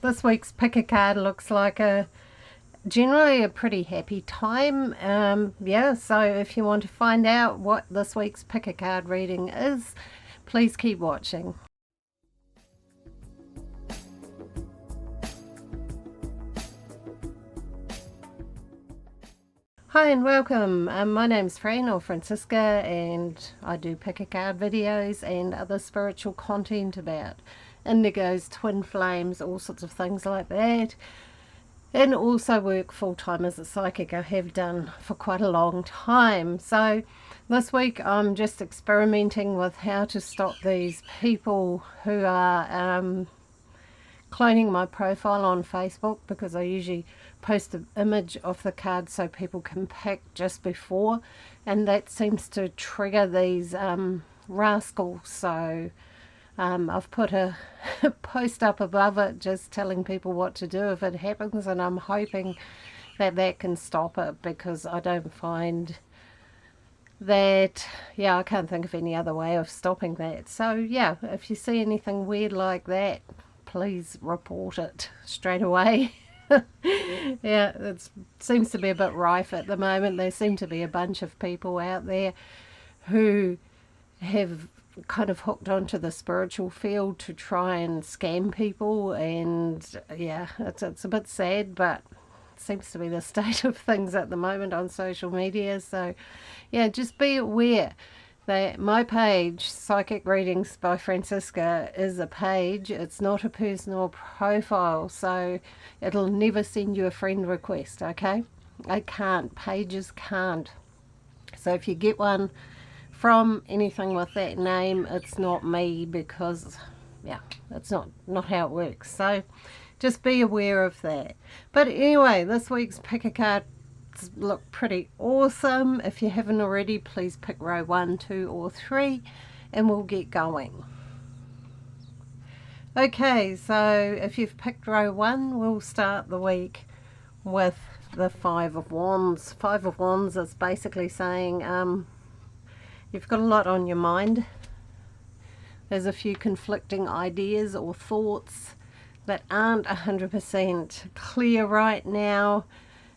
this week's pick a card looks like generally a pretty happy time. So if you want to find out what this week's pick a card reading is, please keep watching. Hi and welcome. My name's Fran or Franziska, and I do pick a card videos and other spiritual content about indigos, twin flames, all sorts of things like that. And also work full-time as a psychic. I have done for quite a long time. So this week I'm just experimenting with how to stop these people who are cloning my profile on Facebook, because I usually post an image of the card so people can pick just before, and that seems to trigger these rascals. So I've put a post up above it just telling people what to do if it happens, and I'm hoping that that can stop it, because I don't find that, I can't think of any other way of stopping that. So if you see anything weird like that, please report it straight away. It seems to be a bit rife at the moment. There seem to be a bunch of people out there who have kind of hooked onto the spiritual field to try and scam people, and it's a bit sad, but it seems to be the state of things at the moment on social media. So just be aware that my page, Psychic Readings by Franziska, is a page. It's not a personal profile, so it'll never send you a friend request, okay? Pages can't. So if you get one from anything with that name, it's not me, because it's not how it works. So just be aware of that. But anyway, this week's pick a card look pretty awesome. If you haven't already, please pick row 1, 2 or 3 and we'll get going. Okay, so if you've picked row 1, we'll start the week with the 5 of Wands. 5 of Wands is basically saying you've got a lot on your mind. There's a few conflicting ideas or thoughts that aren't 100% clear right now.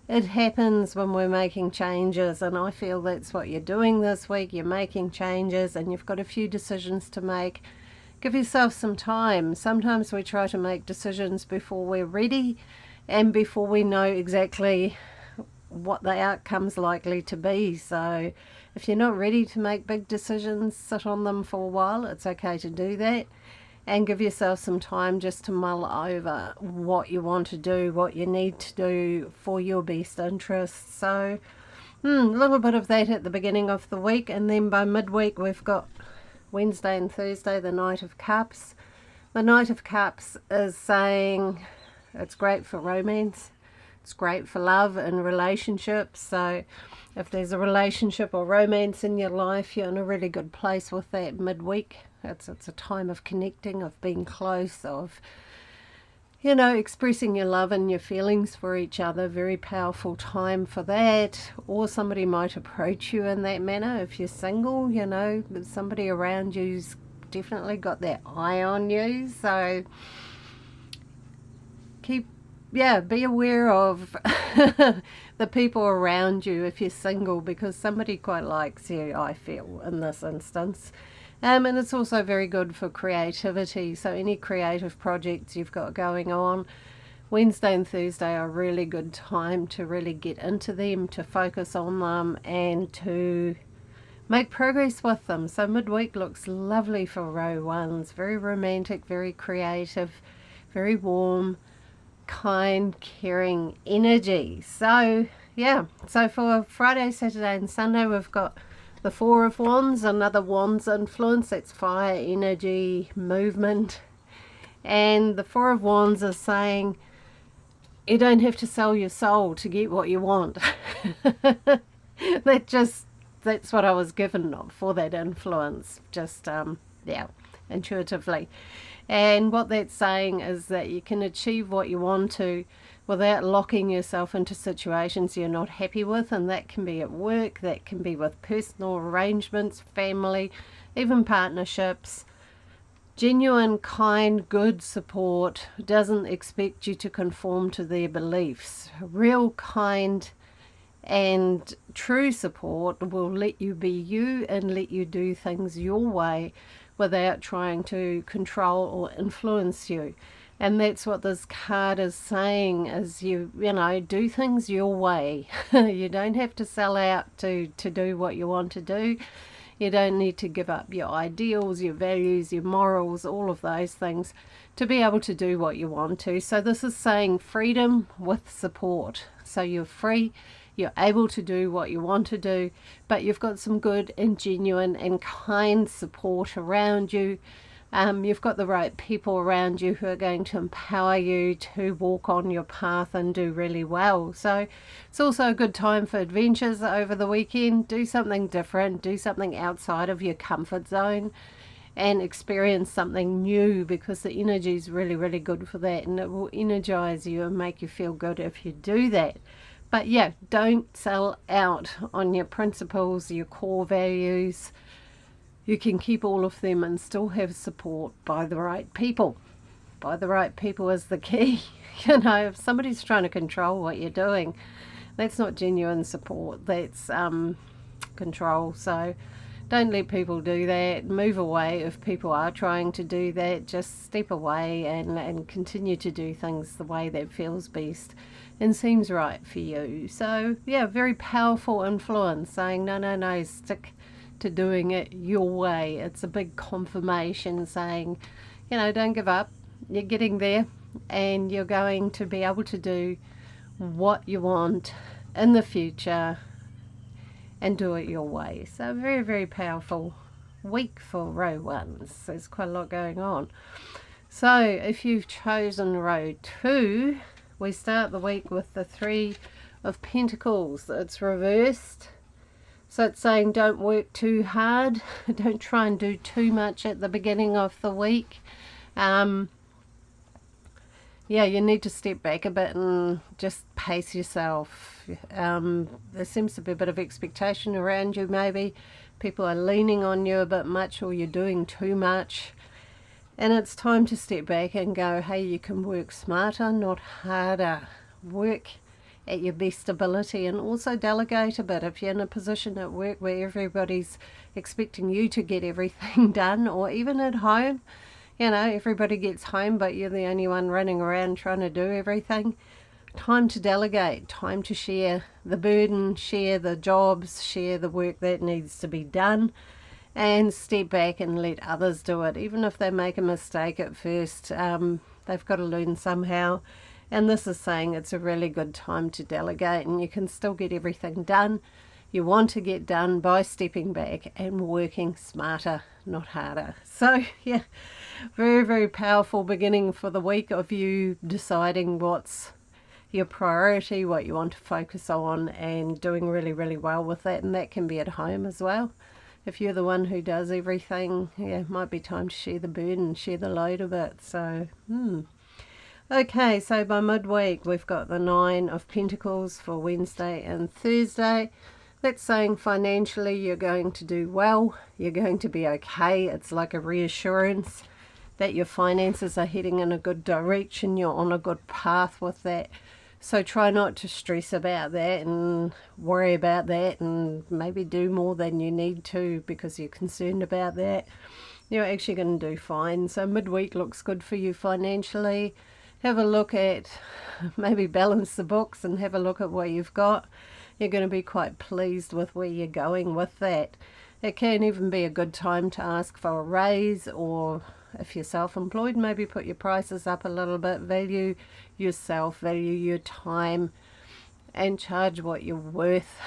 It happens when we're making changes, and I feel that's what you're doing this week. You're making changes and you've got a few decisions to make. Give yourself some time. Sometimes we try to make decisions before we're ready and before we know exactly what the outcome's likely to be. So if you're not ready to make big decisions, sit on them for a while. It's okay to do that, and give yourself some time just to mull over what you want to do, what you need to do for your best interests. So a little bit of that at the beginning of the week, and then by midweek we've got Wednesday and Thursday, the Knight of Cups. The Knight of Cups is saying it's great for romance. It's great for love and relationships. So if there's a relationship or romance in your life, you're in a really good place with that midweek. It's a time of connecting, of being close, of expressing your love and your feelings for each other. Very powerful time for that. Or somebody might approach you in that manner. If you're single, somebody around you's definitely got their eye on you. So be aware of the people around you if you're single, because somebody quite likes you, I feel, in this instance. And it's also very good for creativity. So any creative projects you've got going on, Wednesday and Thursday are a really good time to really get into them, to focus on them, and to make progress with them. So midweek looks lovely for row 1s. Very romantic, very creative, very warm, kind, caring energy. So so for Friday, Saturday and Sunday, we've got the 4 of Wands, another Wands influence. That's fire, energy, movement. And the 4 of Wands is saying you don't have to sell your soul to get what you want. That's what I was given for that influence, just intuitively. And what that's saying is that you can achieve what you want to without locking yourself into situations you're not happy with, and that can be at work, that can be with personal arrangements, family, even partnerships. Genuine, kind, good support doesn't expect you to conform to their beliefs. Real, kind, and true support will let you be you and let you do things your way without trying to control or influence you. And that's what this card is saying, is you know, do things your way. You don't have to sell out to do what you want to do. You don't need to give up your ideals, your values, your morals, all of those things to be able to do what you want to. So this is saying freedom with support. So you're free, you're able to do what you want to do, but you've got some good and genuine and kind support around you. You've got the right people around you who are going to empower you to walk on your path and do really well. So it's also a good time for adventures over the weekend. Do something different, do something outside of your comfort zone and experience something new, because the energy is really, really good for that, and it will energize you and make you feel good if you do that. But yeah, don't sell out on your principles, your core values. You can keep all of them and still have support by the right people. By the right people is the key. You know, if somebody's trying to control what you're doing, that's not genuine support. That's control. So don't let people do that. Move away if people are trying to do that. Just step away and continue to do things the way that feels best and seems right for you. So yeah, very powerful influence saying no, stick to doing it your way. It's a big confirmation saying, you know, don't give up. You're getting there and you're going to be able to do what you want in the future and do it your way. So very, very powerful week for row ones. There's quite a lot going on. So if you've chosen row 2, we start the week with the 3 of Pentacles. It's reversed. So it's saying don't work too hard. Don't try and do too much at the beginning of the week. Yeah, you need to step back a bit and just pace yourself. There seems to be a bit of expectation around you maybe. People are leaning on you a bit much, or you're doing too much. And it's time to step back and go, hey, you can work smarter, not harder. Work at your best ability, and also delegate a bit. If you're in a position at work where everybody's expecting you to get everything done, or even at home, you know, everybody gets home but you're the only one running around trying to do everything. Time to delegate, time to share the burden, share the jobs, share the work that needs to be done, and step back and let others do it. Even if they make a mistake at first, they've got to learn somehow. And this is saying it's a really good time to delegate, and you can still get everything done you want to get done by stepping back and working smarter, not harder. So yeah, very, very powerful beginning for the week of you deciding what's your priority, what you want to focus on, and doing really, really well with that. And that can be at home as well. If you're the one who does everything, yeah, it might be time to share the burden, share the load a bit. So, Okay, so by midweek, we've got the 9 of Pentacles for Wednesday and Thursday. That's saying financially you're going to do well, you're going to be okay. It's like a reassurance that your finances are heading in a good direction, you're on a good path with that. So try not to stress about that and worry about that and maybe do more than you need to because you're concerned about that. You're actually going to do fine. So midweek looks good for you financially. Have a look at, maybe balance the books and have a look at what you've got. You're going to be quite pleased with where you're going with that. It can even be a good time to ask for a raise, or if you're self-employed, maybe put your prices up a little bit, value yourself, value your time, and charge what you're worth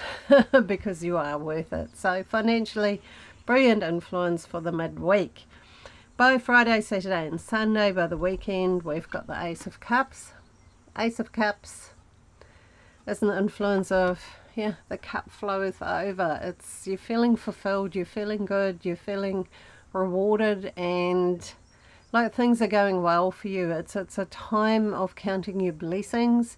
because you are worth it. So financially, brilliant influence for the midweek. By Friday, Saturday and Sunday, by the weekend, we've got the Ace of Cups. Ace of Cups is an influence of, yeah, the cup flows over. It's, you're feeling fulfilled, you're feeling good, you're feeling rewarded, and like things are going well for you. It's a time of counting your blessings,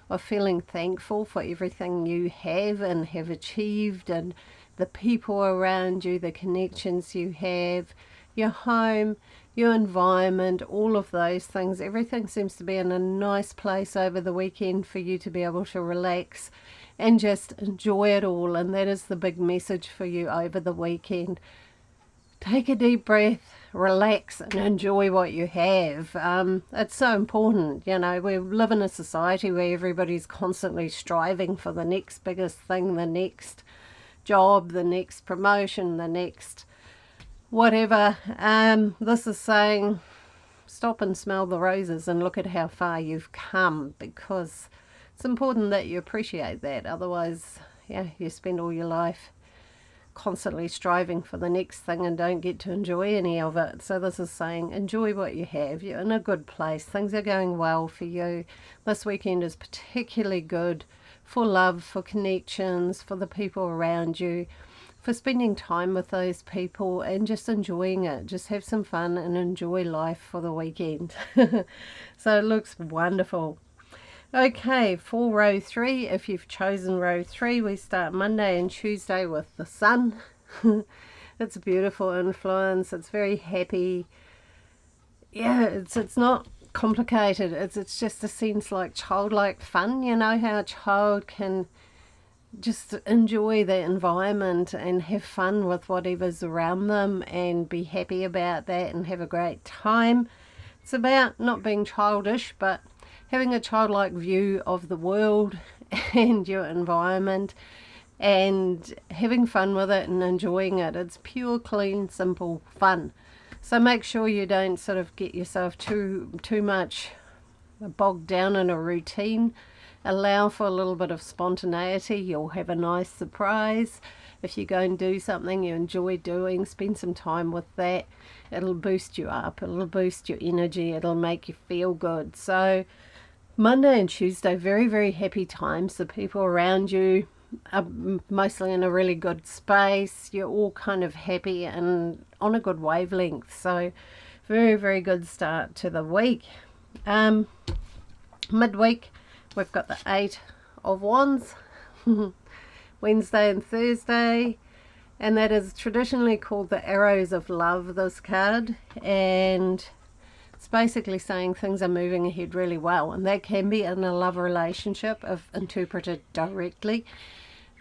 of feeling thankful for everything you have and have achieved, and the people around you, the connections you have, your home, your environment, all of those things. Everything seems to be in a nice place over the weekend for you to be able to relax and just enjoy it all. And that is the big message for you over the weekend. Take a deep breath, relax and enjoy what you have. It's so important. You know, we live in a society where everybody's constantly striving for the next biggest thing, the next job, the next promotion, the next whatever. This is saying stop and smell the roses and look at how far you've come, because it's important that you appreciate that. Otherwise, yeah, you spend all your life constantly striving for the next thing and don't get to enjoy any of it. So this is saying enjoy what you have. You're in a good place. Things are going well for you. This weekend is particularly good for love, for connections, for the people around you, for spending time with those people and just enjoying it. Just have some fun and enjoy life for the weekend. So it looks wonderful. Okay, for row 3, if you've chosen row 3, we start Monday and Tuesday with the sun. It's a beautiful influence. It's very happy. Yeah, it's not complicated. It's just a sense like childlike fun. You know how a child can just enjoy the environment and have fun with whatever's around them and be happy about that and have a great time. It's about not being childish, but having a childlike view of the world and your environment and having fun with it and enjoying it. It's pure, clean, simple fun. So make sure you don't sort of get yourself too much bogged down in a routine. Allow for a little bit of spontaneity. You'll have a nice surprise. If you go and do something you enjoy doing, spend some time with that. It'll boost you up. It'll boost your energy. It'll make you feel good. So Monday and Tuesday, very, very happy times. The people around you are mostly in a really good space. You're all kind of happy and on a good wavelength. So very, very good start to the week. Midweek, we've got the 8 of Wands, Wednesday and Thursday, and that is traditionally called the Arrows of Love, this card, and it's basically saying things are moving ahead really well, and that can be in a love relationship if interpreted directly.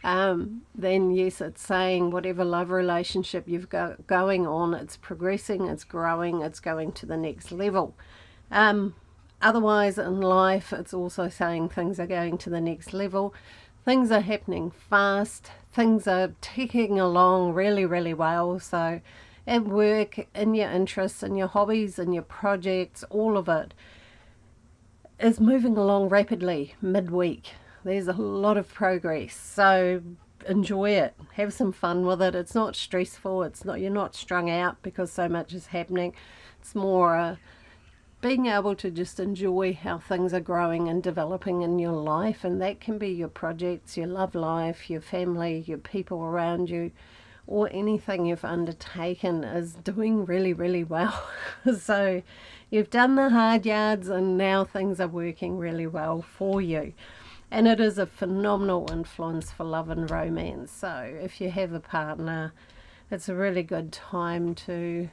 Then yes, it's saying whatever love relationship you've got going on, it's progressing, it's growing, it's going to the next level. Otherwise in life, it's also saying things are going to the next level. Things are happening fast. Things are ticking along really, really well. So at work, in your interests, in your hobbies, in your projects, all of it is moving along rapidly midweek. There's a lot of progress. So enjoy it. Have some fun with it. It's not stressful. You're not strung out because so much is happening. It's more being able to just enjoy how things are growing and developing in your life, and that can be your projects, your love life, your family, your people around you, or anything you've undertaken is doing really, really well. So you've done the hard yards and now things are working really well for you. And it is a phenomenal influence for love and romance. So if you have a partner, it's a really good time to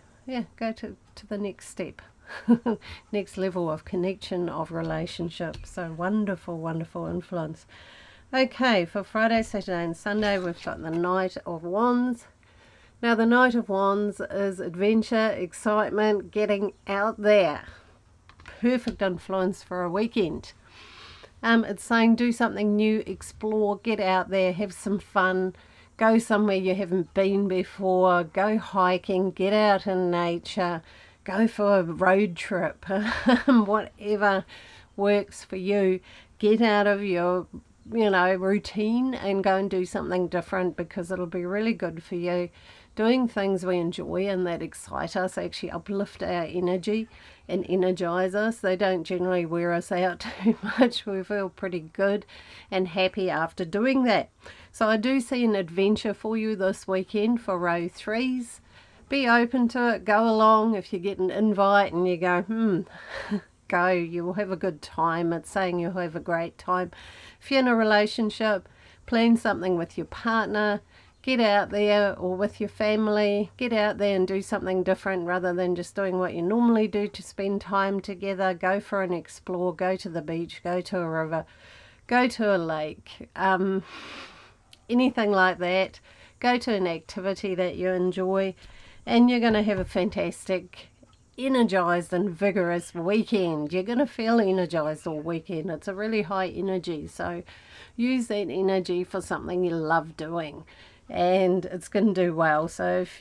go to the next step. Next level of connection, of relationship. So wonderful, wonderful influence. Okay, for Friday, Saturday and Sunday, we've got the Knight of Wands. Now the Knight of Wands is adventure, excitement, getting out there. Perfect influence for a weekend. It's saying do something new, explore, get out there, have some fun, go somewhere you haven't been before, go hiking, get out in nature, go for a road trip, whatever works for you. Get out of your routine and go and do something different, because it'll be really good for you. Doing things we enjoy and that excite us actually uplift our energy and energize us. They don't generally wear us out too much. We feel pretty good and happy after doing that. So I do see an adventure for you this weekend for row 3s. Be open to it, go along. If you get an invite and you go, go, you will have a good time. It's saying you'll have a great time. If you're in a relationship, plan something with your partner, get out there, or with your family, get out there and do something different rather than just doing what you normally do to spend time together. Go for an explore, go to the beach, go to a river, go to a lake, anything like that. Go to an activity that you enjoy, and you're going to have a fantastic, energized and vigorous weekend. You're going to feel energized all weekend. It's a really high energy, so use that energy for something you love doing, and it's going to do well. So if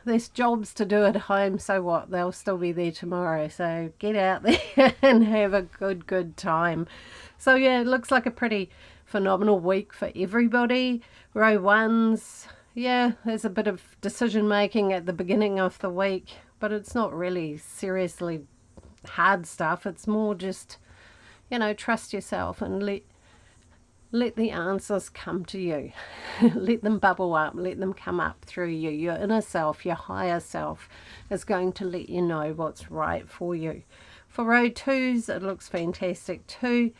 there's jobs to do at home, so what, they'll still be there tomorrow. So get out there and have a good time. So yeah, it looks like a pretty phenomenal week for everybody. Row ones, yeah, there's a bit of decision making at the beginning of the week, but it's not really seriously hard stuff. It's more just, trust yourself and let the answers come to you. Let them bubble up, let them come up through you. Your inner self, your higher self is going to let you know what's right for you. For row twos, it looks fantastic too.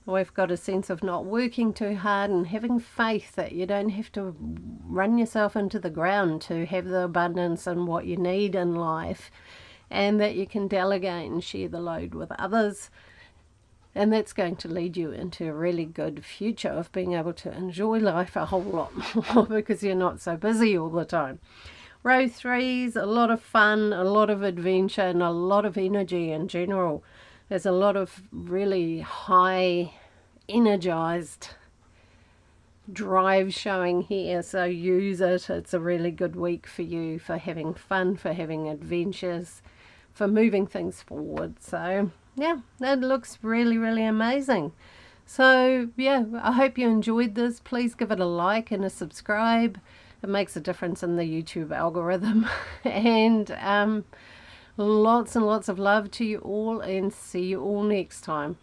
We've got a sense of not working too hard and having faith that you don't have to run yourself into the ground to have the abundance and what you need in life, and that you can delegate and share the load with others. And that's going to lead you into a really good future of being able to enjoy life a whole lot more because you're not so busy all the time. Row threes, a lot of fun, a lot of adventure, and a lot of energy in general. There's a lot of really high, energized drive showing here, so use it. It's a really good week for you, for having fun, for having adventures, for moving things forward. So yeah, that looks really amazing. So yeah, I hope you enjoyed this. Please give it a like and a subscribe. It makes a difference in the YouTube algorithm. And lots and lots of love to you all, and see you all next time.